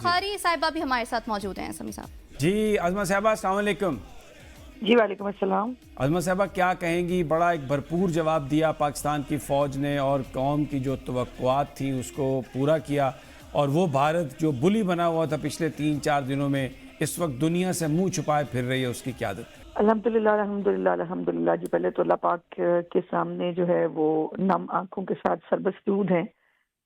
बुखारी साहिबा भी हमारे साथ मौजूद हैं। समी साहब जी, अज़मा साहिबा अस्सलाम वालेकुम। जी वालेकुम अस्सलाम। अज़मा साहिबा क्या कहेंगी, बड़ा एक भरपूर जवाब दिया पाकिस्तान की फ़ौज ने और कौम की जो तवक्कुआत थी उसको पूरा किया, और वो भारत जो बुली बना हुआ था पिछले 3-4 दिनों में इस वक्त दुनिया से मुंह छुपाए फिर रही है, उसकी क़यादत। अल्हम्दुलिल्लाह अल्हम्दुलिल्लाह अल्हम्दुलिल्लाह जी, पहले तो अल्लाह पाक के सामने जो है वो नम आंखों के साथ सरबस्तूद हैं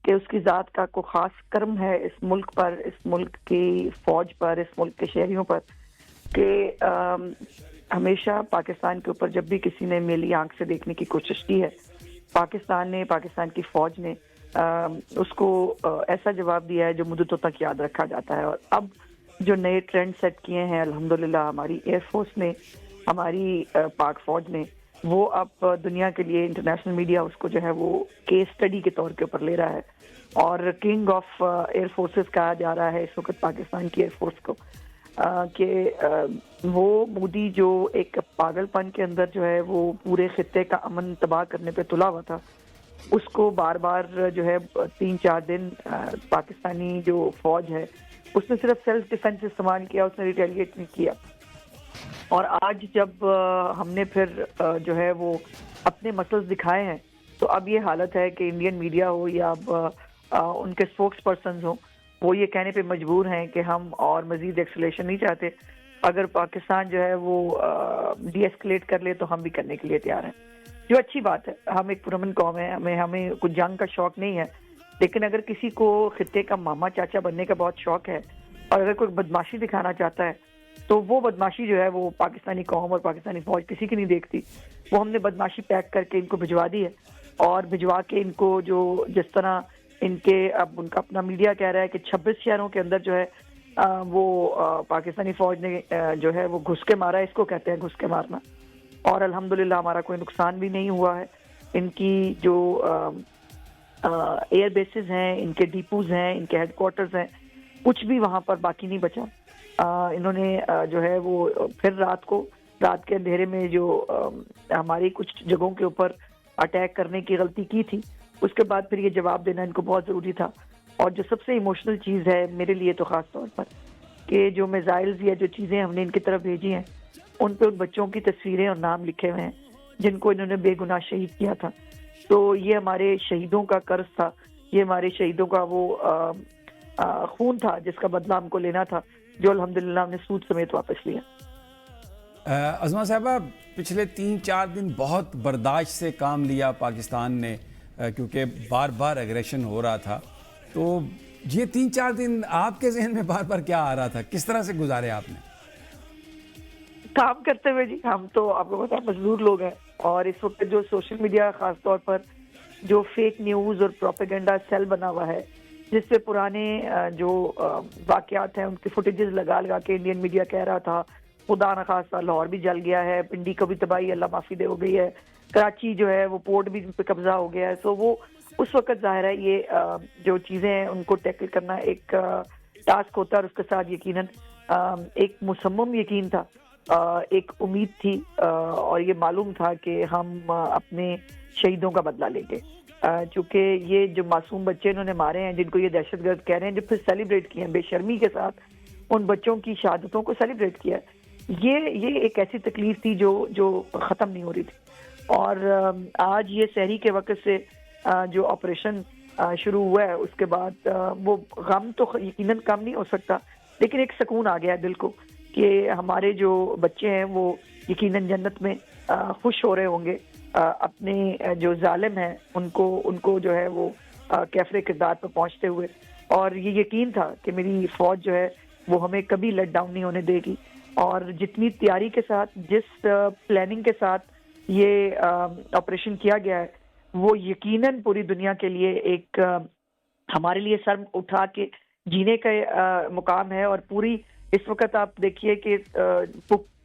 कि उसकी ज़ात का कोई ख़ास कर्म है इस मुल्क पर, इस मुल्क की फ़ौज पर, इस मुल्क के शहरियों पर, कि हमेशा पाकिस्तान के ऊपर जब भी किसी ने मेली आंख से देखने की कोशिश की है, पाकिस्तान ने, पाकिस्तान की फ़ौज ने उसको ऐसा जवाब दिया है जो मुद्दतों तक याद रखा जाता है। और अब जो नए ट्रेंड सेट किए हैं अल्हम्दुलिल्लाह हमारी एयरफोर्स ने, हमारी पाक फ़ौज ने, वो अब दुनिया के लिए इंटरनेशनल मीडिया उसको जो है वो केस स्टडी के तौर के ऊपर ले रहा है, और किंग ऑफ एयर फोर्सेस कहा जा रहा है इस वक्त पाकिस्तान की एयरफोर्स को, कि वो मोदी जो एक पागलपन के अंदर जो है वो पूरे खित्ते का अमन तबाह करने पे तुला हुआ था, उसको बार बार जो है 3-4 दिन पाकिस्तानी जो फौज है उसने सिर्फ सेल्फ डिफेंस इस्तेमाल किया, उसने रिटेलिएट नहीं किया। और आज जब हमने फिर जो है वो अपने मसल्स दिखाए हैं, तो अब ये हालत है कि इंडियन मीडिया हो या अब उनके स्पोक्स पर्सन हो, वो ये कहने पे मजबूर हैं कि हम और मजीद एक्सलेशन नहीं चाहते, अगर पाकिस्तान जो है वो डी एस्केलेट कर ले तो हम भी करने के लिए तैयार हैं, जो अच्छी बात है। हम एक पुरअमन कौम है, हमें कुछ जंग का शौक नहीं है, लेकिन अगर किसी को खित्ते का मामा चाचा बनने का बहुत शौक है और अगर कोई बदमाशी दिखाना चाहता है, तो वो बदमाशी जो है वो पाकिस्तानी कौम और पाकिस्तानी फौज किसी की नहीं देखती। वो हमने बदमाशी पैक करके इनको भिजवा दी है, और भिजवा के इनको जो जिस तरह इनके अब उनका अपना मीडिया कह रहा है कि 26 शहरों के अंदर जो है वो पाकिस्तानी फौज ने जो है वो घुस के मारा है, इसको कहते हैं घुस के मारना। और अल्हम्दुलिल्लाह हमारा कोई नुकसान भी नहीं हुआ है। इनकी जो एयर बेसिस हैं, इनके डिपोज हैं, इनके हेडक्वार्टर्स हैं, कुछ भी वहाँ पर बाकी नहीं बचा। इन्होंने जो है वो फिर रात के अंधेरे में जो हमारी कुछ जगहों के ऊपर अटैक करने की गलती की थी, उसके बाद फिर ये जवाब देना इनको बहुत ज़रूरी था। और जो सबसे इमोशनल चीज़ है मेरे लिए तो ख़ास तौर पर, कि जो मिसाइल्स या जो चीज़ें हमने इनकी तरफ भेजी हैं, उन पे उन बच्चों की तस्वीरें और नाम लिखे हुए हैं जिनको इन्होंने बेगुनाह शहीद किया था। तो ये हमारे शहीदों का कर्ज था, ये हमारे शहीदों का वो खून था जिसका बदला हमको लेना था, जो अल्हम्दुलिल्लाह हमने सूद समेत वापस लिया। अज़मा साहिबा, पिछले 3-4 दिन बहुत बर्दाश्त से काम लिया पाकिस्तान ने, क्योंकि बार बार एग्रेशन हो रहा था। तो ये 3-4 दिन आपके जहन में बार बार क्या आ रहा था, किस तरह से गुजारे आपने? काम करते हुए जी, हम तो आपको पता है मजदूर लोग हैं, और इस वक्त जो सोशल मीडिया खास तौर पर जो फेक न्यूज़ और प्रोपेगेंडा सेल बना हुआ है, जिससे पुराने जो वाक़यात हैं उनकी फुटेजेस लगा लगा के इंडियन मीडिया कह रहा था खुदा न खास्ता लाहौर भी जल गया है, पिंडी को भी तबाही अल्लाह माफ़ी दे हो गई है, कराची जो है वो पोर्ट भी पे कब्जा हो गया है। तो वो उस वक्त ज़ाहिर है ये जो चीज़ें हैं उनको टैकल करना एक टास्क होता है, और उसके साथ यकीनन एक मुसम्मम यकीन था, एक उम्मीद थी, और ये मालूम था कि हम अपने शहीदों का बदला लेंगे। चूँकि ये जो मासूम बच्चे इन्होंने मारे हैं, जिनको ये दहशतगर्द कह रहे हैं, जो फिर सेलिब्रेट किए हैं बेशर्मी के साथ उन बच्चों की शहादतों को सेलिब्रेट किया, ये एक ऐसी तकलीफ थी जो ख़त्म नहीं हो रही थी। और आज ये सहरी के वक्त से जो ऑपरेशन शुरू हुआ है, उसके बाद वो गम तो यकीनन कम नहीं हो सकता, लेकिन एक सुकून आ गया है दिल को कि हमारे जो बच्चे हैं वो यकीनन जन्नत में खुश हो रहे होंगे, अपने जो जालिम हैं उनको जो है वो कैफरे किरदार पर पहुंचते हुए। और ये यकीन था कि मेरी फ़ौज जो है वो हमें कभी लेट डाउन नहीं होने देगी, और जितनी तैयारी के साथ, जिस प्लानिंग के साथ ये ऑपरेशन किया गया है, वो यकीनन पूरी दुनिया के लिए एक हमारे लिए सर उठा के जीने का मुकाम है। और पूरी इस वक्त आप देखिए कि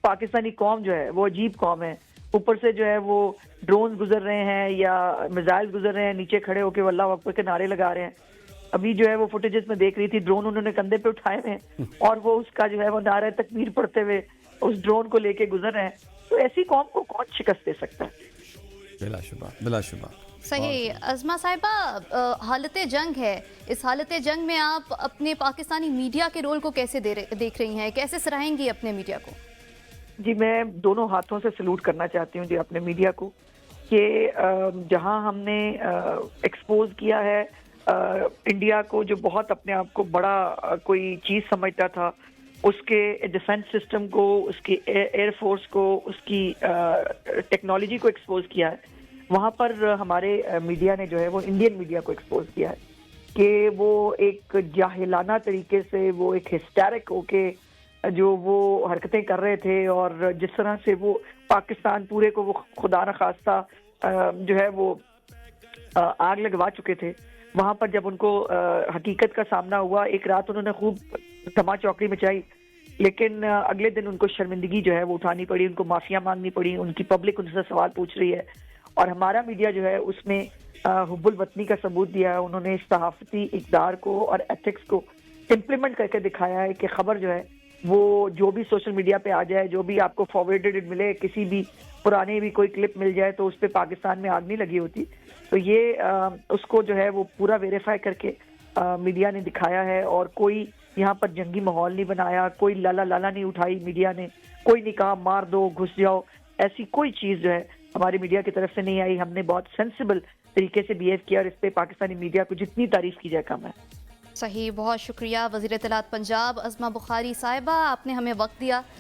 पाकिस्तानी कौम जो है वो अजीब कौम है, ऊपर से जो है वो ड्रोन गुजर रहे हैं या मिसाइल गुजर रहे हैं, नीचे खड़े होकर अल्लाह अकबर के नारे लगा रहे हैं। अभी जो है वो फुटेजेस में देख रही थी, ड्रोन उन्होंने कंधे पे उठाए हुए हैं और वो उसका जो है वो नारा तकबीर पढ़ते हुए उस ड्रोन को लेके गुजर रहे हैं। तो ऐसी कौम को कौन शिकस्त दे सकता है? बिलाशुबा बिलाशुबा। صحیح ازما صاحبہ، حالت جنگ ہے، اس حالت جنگ میں آپ اپنے پاکستانی میڈیا کے رول کو کیسے دیکھ رہی ہیں، کیسے سراہیں گی اپنے میڈیا کو؟ جی میں دونوں ہاتھوں سے سلوٹ کرنا چاہتی ہوں جی اپنے میڈیا کو، کہ جہاں ہم نے ایکسپوز کیا ہے انڈیا کو، جو بہت اپنے آپ کو بڑا کوئی چیز سمجھتا تھا، اس کے ڈیفنس سسٹم کو، اس کی ایئر فورس کو، اس کی ٹیکنالوجی کو ایکسپوز کیا ہے، وہاں پر ہمارے میڈیا نے جو ہے وہ انڈین میڈیا کو ایکسپوز کیا ہے کہ وہ ایک جاہلانہ طریقے سے، وہ ایک ہسٹیرک ہو کے جو وہ حرکتیں کر رہے تھے، اور جس طرح سے وہ پاکستان پورے کو وہ خدا نخواستہ جو ہے وہ آگ لگوا چکے تھے، وہاں پر جب ان کو حقیقت کا سامنا ہوا، ایک رات انہوں نے خوب دھما چوکڑی مچائی، لیکن اگلے دن ان کو شرمندگی جو ہے وہ اٹھانی پڑی، ان کو معافیاں مانگنی پڑی، ان کی پبلک ان سے سوال پوچھ رہی ہے، اور ہمارا میڈیا جو ہے اس میں حب الوطنی کا ثبوت دیا ہے۔ انہوں نے صحافتی اقدار کو اور ایتھکس کو امپلیمنٹ کر کے دکھایا ہے کہ خبر جو ہے وہ جو بھی سوشل میڈیا پہ آ جائے، جو بھی آپ کو فارورڈڈ ملے، کسی بھی پرانے بھی کوئی کلپ مل جائے، تو اس پہ پاکستان میں آگ نہیں لگی ہوتی۔ تو یہ اس کو جو ہے وہ پورا ویریفائی کر کے میڈیا نے دکھایا ہے، اور کوئی یہاں پر جنگی ماحول نہیں بنایا، کوئی لالا لالا نہیں اٹھائی میڈیا نے، کوئی نہیں کہا مار دو گھس جاؤ، ایسی کوئی چیز جو ہے ہماری میڈیا کی طرف سے نہیں آئی۔ ہم نے بہت سینسیبل طریقے سے بیہیو کیا، اور اس پہ پاکستانی میڈیا کو جتنی تعریف کی جائے کم ہے۔ صحیح، بہت شکریہ وزیر اطلاعات پنجاب ازما بخاری صاحبہ، آپ نے ہمیں وقت دیا